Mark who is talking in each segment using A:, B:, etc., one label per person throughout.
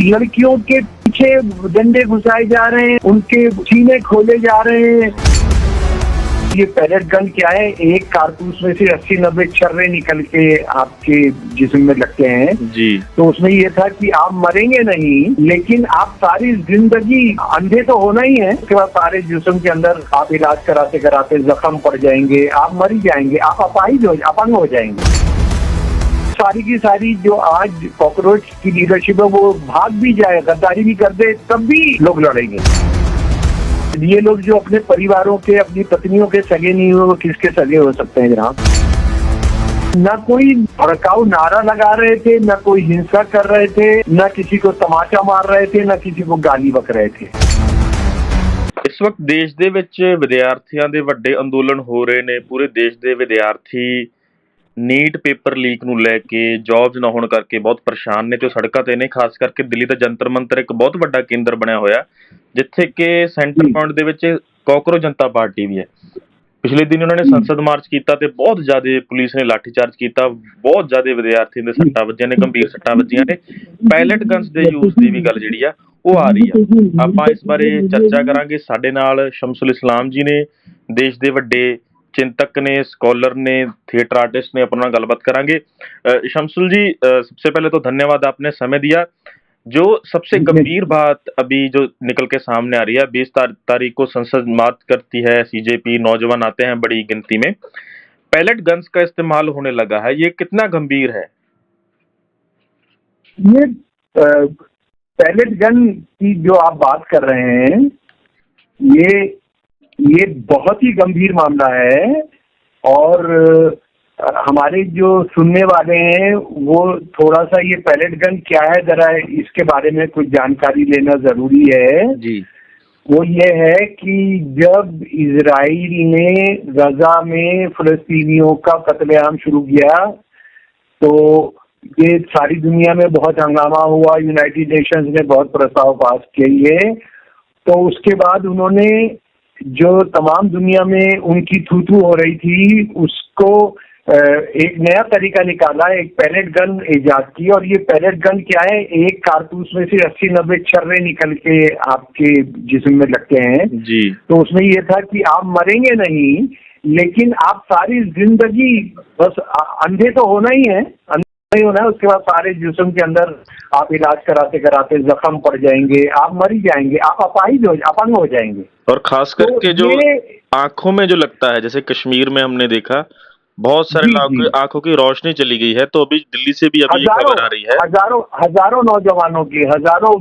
A: लड़कियों के पीछे डंडे घुसाए जा रहे हैं, उनके सीने खोले जा रहे हैं। ये पैलेट गन क्या है, एक कारतूस में से 80-90 छर्रे निकल के आपके जिस्म में लगते हैं
B: जी।
A: तो उसमें ये था कि आप मरेंगे नहीं, लेकिन आप सारी जिंदगी अंधे तो होना ही है। उसके बाद सारे जिस्म के अंदर आप इलाज कराते कराते जख्म पड़ जाएंगे, आप मर ही जाएंगे, आप अपंग हो जाएंगे। सारी की सारी जो आज कॉकरोच की लीडरशिप है वो भाग भी जाए, गद्दारी भी कर दे, तब भी लोग लड़ेंगे। ये लोग जो अपने परिवारों के, अपनी पत्नियों के सगे नहीं हुए, वो किसके सगे हो सकते हैं जनाब? ना कोई भड़काऊ नारा लगा रहे थे, ना कोई हिंसा कर रहे थे, ना किसी को तमाचा मार रहे थे, ना किसी को गाली बक रहे थे।
B: ਇਸ ਵਕਤ ਦੇਸ਼ ਦੇ ਵਿੱਚ ਵਿਦਿਆਰਥੀਆਂ ਦੇ ਵੱਡੇ ਅੰਦੋਲਨ ਹੋ ਰਹੇ ਨੇ। ਪੂਰੇ ਦੇਸ਼ ਦੇ ਵਿਦਿਆਰਥੀ ਨੀਟ ਪੇਪਰ ਲੀਕ ਨੂੰ ਲੈ ਕੇ ਜੌਬਸ ਨਾ ਹੋਣ ਕਰਕੇ ਬਹੁਤ ਪਰੇਸ਼ਾਨ ਨੇ ਤੇ ਉਹ ਸੜਕਾਂ ਤੇ ਨੇ। ਖਾਸ ਕਰਕੇ ਦਿੱਲੀ ਦਾ ਜੰਤਰ ਮੰਤਰ ਇੱਕ ਬਹੁਤ ਵੱਡਾ ਕੇਂਦਰ ਬਣਿਆ ਹੋਇਆ, ਜਿੱਥੇ ਕਿ ਸੈਂਟਰ ਪੁਆਇੰਟ ਦੇ ਵਿੱਚ ਕਾਕਰੋਚ ਜਨਤਾ ਪਾਰਟੀ ਵੀ ਹੈ। ਪਿਛਲੇ ਦਿਨ ਉਹਨਾਂ ਨੇ ਸੰਸਦ ਮਾਰਚ ਕੀਤਾ ਤੇ ਬਹੁਤ ਜ਼ਿਆਦਾ ਪੁਲਿਸ ਨੇ ਲਾਠੀਚਾਰਜ ਕੀਤਾ, ਬਹੁਤ ਜ਼ਿਆਦਾ ਵਿਦਿਆਰਥੀਆਂ ਦੇ ਸੱਟਾਂ ਵੱਜੀਆਂ ਨੇ, ਗੰਭੀਰ ਸੱਟਾਂ ਵੱਜੀਆਂ ਨੇ। ਪੈਲਟ ਗਨਸ ਦੇ ਯੂਜ਼ ਦੀ ਵੀ ਗੱਲ ਜਿਹੜੀ ਆ ਉਹ ਆ ਰਹੀ ਆ। ਆਪਾਂ ਇਸ ਬਾਰੇ ਚਰਚਾ ਕਰਾਂਗੇ। ਸਾਡੇ ਨਾਲ ਸ਼ਮਸੁਲ ਇਸਲਾਮ ਜੀ ਨੇ, ਦੇਸ਼ ਦੇ ਵੱਡੇ चिंतक ने, स्कॉलर ने, थिएटर आर्टिस्ट ने। अपना गलबात करांगे। शमसुल जी, सबसे पहले तो धन्यवाद, आपने समय दिया। जो सबसे गंभीर बात अभी जो निकल के सामने आ रही है, 20 तारीख को संसद मार्च करती है सीजेपी, नौजवान आते हैं बड़ी गिनती में, पैलेट गन्स का इस्तेमाल होने लगा है, ये कितना गंभीर है?
A: ये पैलेट गन की जो आप बात कर रहे हैं, ये बहुत ही गंभीर मामला है। और हमारे जो सुनने वाले हैं वो थोड़ा सा ये पैलेट गन क्या है, जरा इसके बारे में कुछ जानकारी लेना जरूरी है
B: जी।
A: वो ये है कि जब इजराइल ने गजा में फिलिस्तीनियों का कत्लेआम शुरू किया तो ये सारी दुनिया में बहुत हंगामा हुआ, यूनाइटेड नेशंस ने बहुत प्रस्ताव पास किए। तो उसके बाद उन्होंने जो तमाम दुनिया में उनकी थू-थू हो रही थी उसको एक नया तरीका निकाला, एक पैलेट गन इजाद की। और ये पैलेट गन क्या है, एक कारतूस में से 80-90 छर्रे निकल के आपके जिस्म में लगते हैं
B: जी।
A: तो उसमें ये था कि आप मरेंगे नहीं, लेकिन आप सारी जिंदगी बस अंधे तो होना ही है, नहीं होना है। उसके बाद सारे जिस्म के अंदर आप इलाज कराते कराते जख्म पड़ जाएंगे, आप मर ही जाएंगे, आप अपंग हो जाएंगे।
B: और खास करके जो आंखों में जो लगता है, जैसे कश्मीर में हमने देखा बहुत सारे लोगों की आंखों की रोशनी चली गई है। तो अभी दिल्ली से भी अभी ये खबर आ रही है,
A: हजारों नौजवानों की, हजारों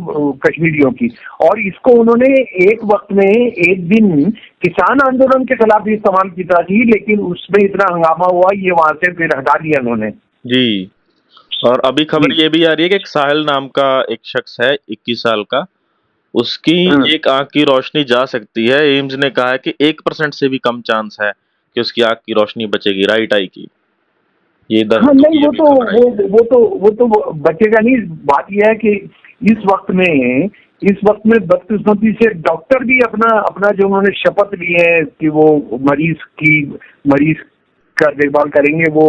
A: कश्मीरियों की। और इसको उन्होंने एक वक्त में, एक दिन किसान आंदोलन के खिलाफ भी इस्तेमाल किया थी, लेकिन उसमें इतना हंगामा हुआ, ये वहां से फिर हटा दिया उन्होंने
B: जी। और अभी खबर ये भी आ रही है कि एक साहिल नाम का एक शख्स है, 21 साल का, उसकी एक आंख की रोशनी जा सकती है। एम्स ने कहा है कि 1% से भी कम चांस है कि उसकी आंख की रोशनी बचेगी, राइट आई की। ये
A: नहीं, वो तो बचेगा नहीं। बात यह है कि इस वक्त में बदकिस्मती से डॉक्टर भी अपना जो उन्होंने शपथ ली है कि वो मरीज का देखभाल करेंगे, वो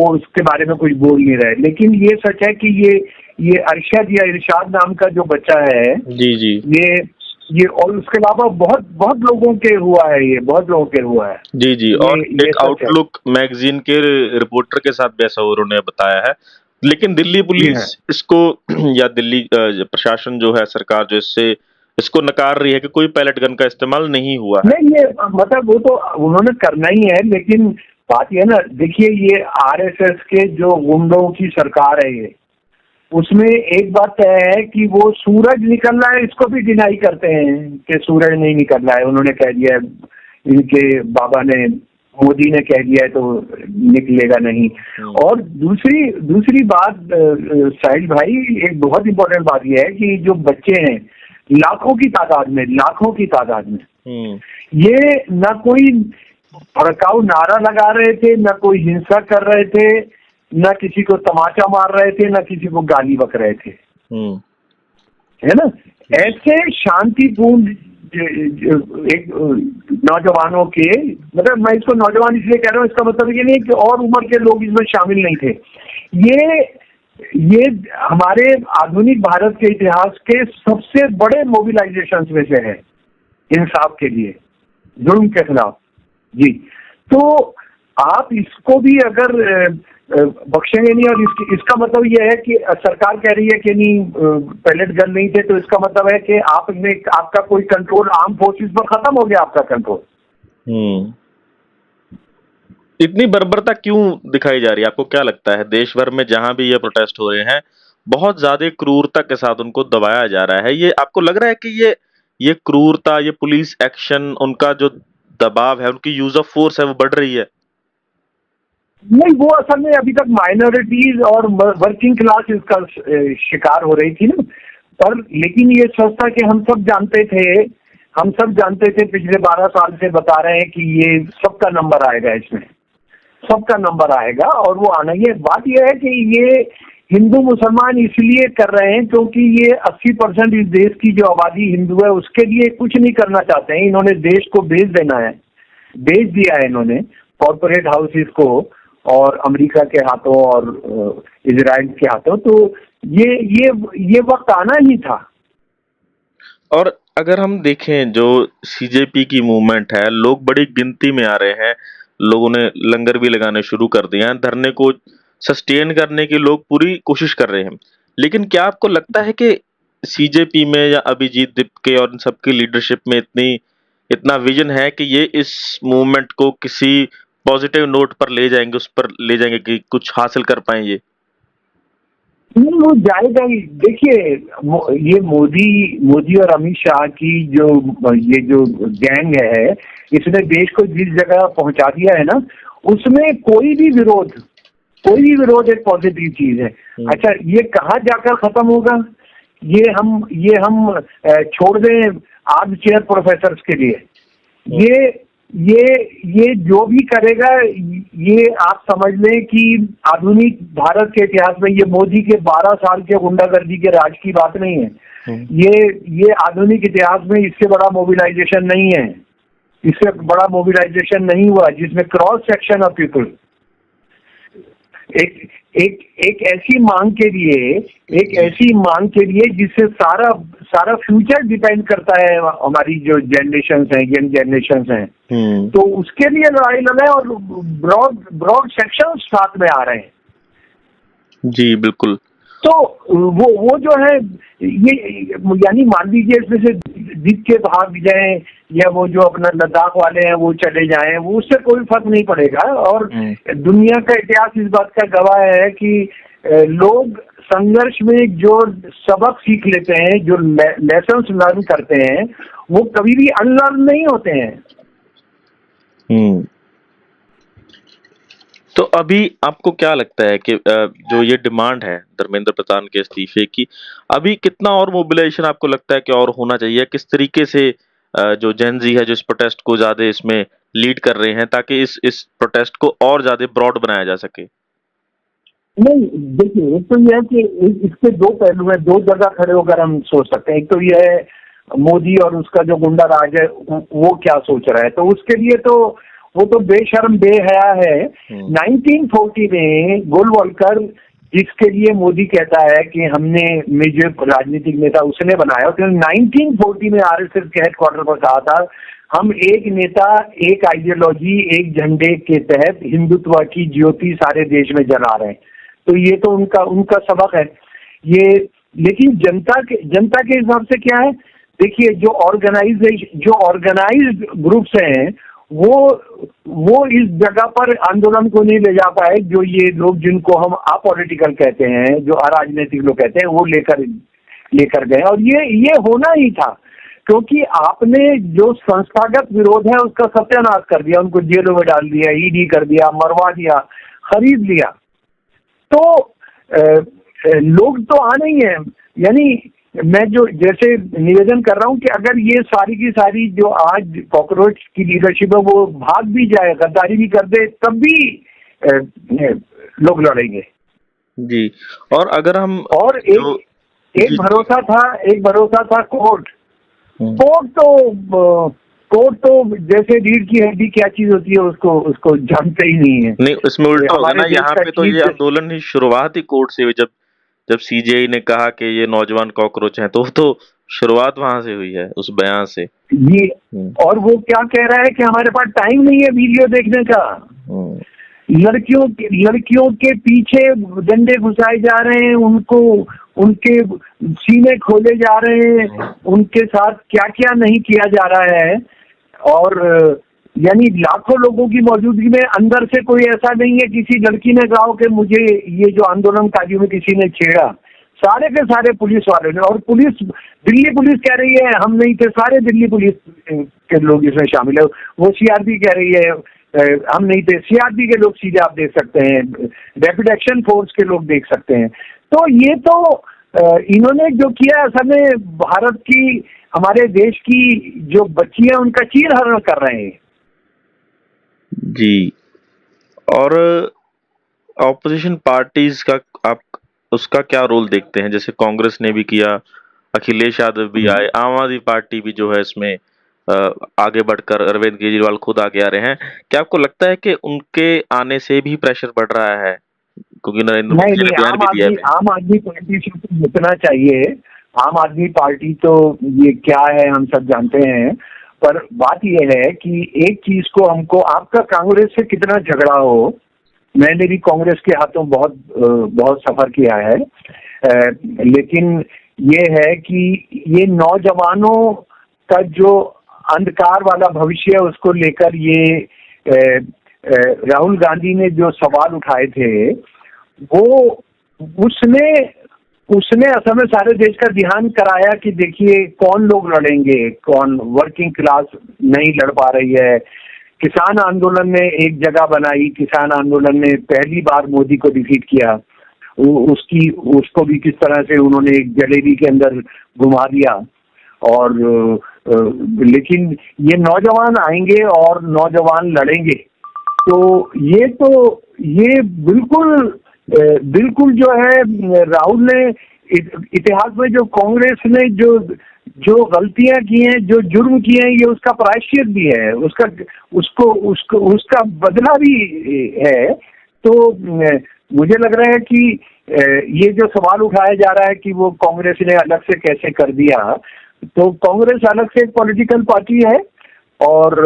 A: उसके बारे में कुछ बोल नहीं रहे। लेकिन ये सच है कि ये अरशद या इरशाद नाम का जो बच्चा है,
B: जी जी,
A: ये और उसके अलावा बहुत लोगों के हुआ है, ये बहुत लोगों के हुआ है।
B: जी जी। और एक आउटलुक मैगजीन के रिपोर्टर के साथ भी ऐसा उन्होंने बताया है। लेकिन दिल्ली पुलिस इसको या दिल्ली प्रशासन जो है, सरकार जो इसको नकार रही है कि कोई पैलेट गन का इस्तेमाल नहीं हुआ है।
A: नहीं, ये मतलब वो तो उन्होंने करना ही है, लेकिन बात यह ना, देखिए ये आरएसएस के जो गुंडों की सरकार है, ये उसमें एक बात तय है कि वो सूरज निकल रहा है, इसको भी डिनाई करते हैं कि सूरज नहीं निकल रहा है। उन्होंने कह दिया है, इनके बाबा ने, मोदी ने कह दिया है तो निकलेगा नहीं। और दूसरी बात साहिल भाई, एक बहुत इंपॉर्टेंट बात यह है कि जो बच्चे हैं लाखों की तादाद में ये ना कोई भड़काऊ नारा लगा रहे थे, ना कोई हिंसा कर रहे थे, ना किसी को तमाचा मार रहे थे, ना किसी को गाली बक रहे थे, है ना। ऐसे शांतिपूर्ण एक नौजवानों के, मतलब मैं इसको नौजवान इसलिए कह रहा हूँ, इसका मतलब ये नहीं कि और उम्र के लोग इसमें शामिल नहीं थे। ये ये हमारे आधुनिक भारत के इतिहास के सबसे बड़े मोबिलाइजेशन में से है इंसाफ के लिए, जुर्म के खिलाफ। जी, तो आप इसको भी अगर बख्शेंगे नहीं, और इसका मतलब ये है कि सरकार कह रही है कि नहीं पैलेट गन नहीं थे, तो इसका मतलब है कि आपका कोई कंट्रोल आर्म फोर्सेस पर खत्म हो गया, आपका कंट्रोल।
B: इतनी बर्बरता क्यों दिखाई जा रही है? आपको क्या लगता है देश भर में जहां भी ये प्रोटेस्ट हो रहे हैं, बहुत ज्यादा क्रूरता के साथ उनको दबाया जा रहा है? ये आपको लग रहा है कि ये क्रूरता, ये पुलिस एक्शन, उनका जो दबाव है, उनकी यूज ऑफ फोर्स है, वो बढ़ रही है?
A: नहीं, वो असल में अभी तक माइनॉरिटीज और वर्किंग क्लास इसका शिकार हो रही थी ना। पर लेकिन ये सच था कि हम सब जानते थे पिछले 12 साल से बता रहे हैं कि ये सबका नंबर आएगा, इसमें सबका नंबर आएगा, और वो आना ही है। बात यह है कि ये हिंदू मुसलमान इसलिए कर रहे हैं क्योंकि ये 80% इस देश की जो आबादी हिंदू है उसके लिए कुछ नहीं करना चाहते हैं। इन्होंने देश को बेच देना है, बेच दिया है इन्होंने कॉर्पोरेट हाउसेस को, और अमेरिका के हाथों और इजराइल के हाथों। तो ये वक्त आना ही था।
B: और अगर हम देखें जो सीजेपी की मूवमेंट है, लोग बड़ी गिनती में आ रहे हैं, लोगों ने लंगर भी लगाने शुरू कर दिए हैं, धरने को सस्टेन करने की लोग पूरी कोशिश कर रहे हैं। लेकिन क्या आपको लगता है कि सीजेपी में या अभिजीत दीप के और इन सबकी लीडरशिप में इतना विजन है कि ये इस मूवमेंट को किसी पॉजिटिव नोट पर ले जाएंगे, उस पर ले जाएंगे कि कुछ हासिल कर पाएंगे?
A: नहीं, वो जाएगा ही। देखिए, ये मोदी और अमित शाह की ये जो गैंग है, इसने देश को जिस जगह पहुंचा दिया है ना, उसमें कोई भी विरोध एक पॉजिटिव चीज है। अच्छा, ये कहाँ जाकर खत्म होगा? ये हम छोड़ दें आर्म चेयर प्रोफेसर के लिए। ये जो भी करेगा, ये आप समझ लें कि आधुनिक भारत के इतिहास में ये मोदी के 12 साल के गुंडागर्दी के राज की बात नहीं है। ये आधुनिक इतिहास में इससे बड़ा मोबिलाइजेशन नहीं है, इससे बड़ा मोबिलाइजेशन नहीं हुआ जिसमें क्रॉस सेक्शन ऑफ पीपल एक ऐसी मांग के लिए जिससे सारा फ्यूचर डिपेंड करता है, हमारी जो जनरेशन है, यंग जनरेशन है, तो उसके लिए लड़ाई लड़े, और ब्रॉड सेक्शन साथ में आ रहे हैं।
B: जी बिल्कुल।
A: तो वो जो है, ये यानी मान लीजिए इसमें से जीत के भाग जाए, या वो जो अपना लद्दाख वाले हैं वो चले जाएं, वो उससे कोई फर्क नहीं पड़ेगा। और दुनिया का इतिहास इस बात का गवाह है कि लोग संघर्ष में जो सबक सीख लेते हैं, जो लेसन्स लर्न करते हैं, वो कभी भी अनलर्न नहीं होते हैं।
B: तो अभी आपको क्या लगता है कि जो ये डिमांड है धर्मेंद्र प्रधान के इस्तीफे की, अभी कितना और मोबिलाइजेशन आपको लगता है कि और होना चाहिए? किस तरीके से जो जेनजी है जो इस प्रोटेस्ट को ज्यादा इसमें लीड कर रहे हैं, ताकि इस प्रोटेस्ट को और ज्यादा ब्रॉड बनाया जा सके?
A: नहीं, देखिए, एक तो यह है कि इसके दो पहलू हैं, दो जगह खड़े होकर हम सोच सकते हैं। एक तो यह है मोदी और उसका जो गुंडा राज है वो क्या सोच रहा है, तो उसके लिए तो वो तो बेशर्म बेहया है। 1940 में गोलवलकर, जिसके लिए मोदी कहता है कि हमने मेजर राजनीतिक नेता उसने बनाया, तो 1940 में आरएसएस के हेडक्वार्टर पर कहा था, हम एक नेता, एक आइडियोलॉजी, एक झंडे के तहत हिंदुत्व की ज्योति सारे देश में जला रहे हैं। तो ये तो उनका सबक है ये। लेकिन जनता के हिसाब से क्या है? देखिए, जो ऑर्गेनाइज्ड ग्रुप्स हैं, वो इस जगह पर आंदोलन को नहीं ले जा पाए, जो ये लोग जिनको हम अपॉलिटिकल कहते हैं, जो अराजनीतिक लोग कहते हैं, वो लेकर गए। और ये होना ही था, क्योंकि आपने जो संस्थागत विरोध है उसका सत्यानाश कर दिया, उनको जेलों में डाल दिया, ईडी कर दिया, मरवा दिया, खरीद लिया। तो लोग तो आने ही हैं। यानी मैं जो जैसे निवेदन कर रहा हूं कि अगर ये सारी की सारी जो आज कॉकरोच की लीडरशिप है वो भाग भी जाए, गद्दारी भी कर दे, तब भी लोग लड़ेंगे।
B: जी। और अगर हम
A: एक भरोसा था कोर्ट तो जैसे रीढ़ की हड्डी क्या चीज होती है उसको जानते ही नहीं है।
B: नहीं, इसमें उल्टा होगा ना। यहाँ पे तो ये आंदोलन ही शुरुआत ही कोर्ट से हुई, जब जब सीजेआई ने कहा कि ये नौजवान कॉकरोच हैं, तो शुरुआत वहां से हुई है, उस बयान से।
A: ये और वो क्या कह रहा है कि हमारे पास टाइम नहीं है वीडियो देखने का। लड़कियों के पीछे डंडे घुसाए जा रहे हैं, उनको उनके सीने खोले जा रहे हैं, उनके साथ क्या क्या नहीं किया जा रहा है। और यानी लाखों लोगों की मौजूदगी में अंदर से कोई ऐसा नहीं है किसी लड़की ने कहा कि मुझे ये जो आंदोलनकारियों में किसी ने छेड़ा। सारे के सारे पुलिस वाले ने, और दिल्ली पुलिस कह रही है हम नहीं थे, सारे दिल्ली पुलिस के लोग इसमें शामिल है। वो सीआरपी कह रही है हम नहीं थे, सीआरपी के लोग सीधे आप देख सकते हैं, रैपिड एक्शन फोर्स के लोग देख सकते हैं। तो ये तो इन्होंने जो किया असल में भारत की, हमारे देश की जो बच्ची है उनका चीरहरण कर रहे हैं
B: जी। और ऑपोजिशन पार्टीज का आप उसका क्या रोल देखते हैं? जैसे कांग्रेस ने भी किया, अखिलेश यादव भी आए, आम आदमी पार्टी भी जो है इसमें आगे बढ़कर अरविंद केजरीवाल खुद आगे आ रहे हैं। क्या आपको लगता है कि उनके आने से भी प्रेशर बढ़ रहा है? क्योंकि नरेंद्र मोदी ने बयान भी दिया है।
A: आम आदमी पार्टी से तो जितना चाहिए, आम आदमी पार्टी तो ये क्या है हम सब जानते हैं। पर बात यह है कि एक चीज को हमको, आपका कांग्रेस से कितना झगड़ा हो, मैंने भी कांग्रेस के हाथों बहुत सफर किया है, लेकिन ये है कि ये नौजवानों का जो अंधकार वाला भविष्य है उसको लेकर ये राहुल गांधी ने जो सवाल उठाए थे, वो उसने असल में सारे देश का ध्यान कराया कि देखिए कौन लोग लड़ेंगे, कौन वर्किंग क्लास नहीं लड़ पा रही है। किसान आंदोलन ने एक जगह बनाई, किसान आंदोलन ने पहली बार मोदी को डिफीट किया, उसको भी किस तरह से उन्होंने एक जलेबी के अंदर घुमा दिया। और लेकिन ये नौजवान आएंगे और नौजवान लड़ेंगे, तो ये बिल्कुल जो है राहुल ने इतिहास में जो कांग्रेस ने जो गलतियां की हैं, जो जुर्म किए हैं, ये उसका प्रायश्चित भी है, उसका बदला भी है। तो मुझे लग रहा है कि ये जो सवाल उठाया जा रहा है कि वो कांग्रेस ने अलग से कैसे कर दिया, तो कांग्रेस अलग से एक पॉलिटिकल पार्टी है और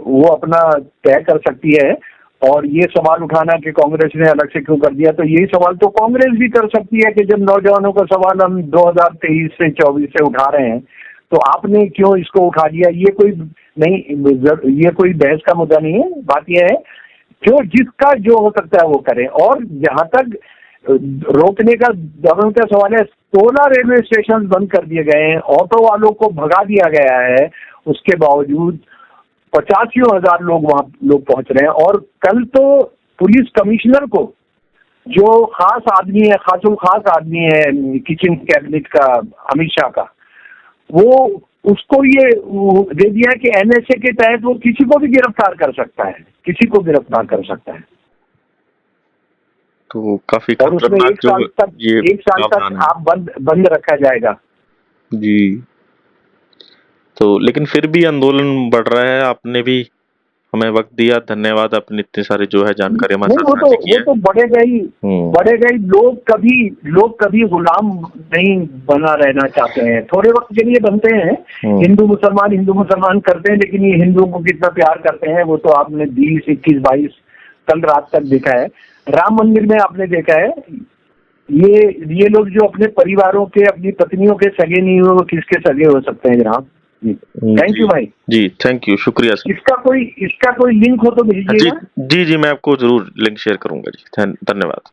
A: वो अपना तय कर सकती है। और ये सवाल उठाना कि कांग्रेस ने अलग से क्यों कर दिया, तो यही सवाल तो कांग्रेस भी कर सकती है कि जब नौजवानों का सवाल हम 2023 से 24 से उठा रहे हैं, तो आपने क्यों इसको उठा दिया। ये कोई बहस का मुद्दा नहीं है। बात यह है जिसका जो हो सकता है वो करें। और जहां तक रोकने का दमन का सवाल है, 16 रेलवे स्टेशन बंद कर दिए गए हैं, ऑटो वालों को भगा दिया गया है, उसके बावजूद 85,000 लोग पहुंच रहे हैं। और कल तो पुलिस कमिश्नर को, जो खास आदमी है किचन कैबिनेट का, अमित शाह का, वो उसको ये दे दिया कि एनएसए के तहत वो किसी को भी गिरफ्तार कर सकता है,
B: तो काफी
A: और उसमें एक साल तक आप बंद रखा जाएगा
B: जी। तो लेकिन फिर भी आंदोलन बढ़ रहा है। आपने भी हमें वक्त दिया, धन्यवाद। आपने इतने सारे जो है जानकारी हमारे साथ साझा की है।
A: वो तो बढ़ेगा ही। लोग कभी गुलाम नहीं बना रहना चाहते हैं, थोड़े वक्त के लिए बनते हैं। हिंदू मुसलमान करते हैं, लेकिन ये हिंदुओं को कितना प्यार करते हैं वो तो आपने 20, 21, 22 कल रात तक देखा है। राम मंदिर में आपने देखा है, ये लोग जो अपने परिवारों के, अपनी पत्नियों के सगे नहीं हुए, वो किसके सगे हो सकते हैं जनाब। थैंक यू भाई।
B: जी थैंक यू, शुक्रिया सर।
A: इसका कोई लिंक हो तो भेजिएगा।
B: जी मैं आपको जरूर लिंक शेयर करूंगा जी। धन्यवाद।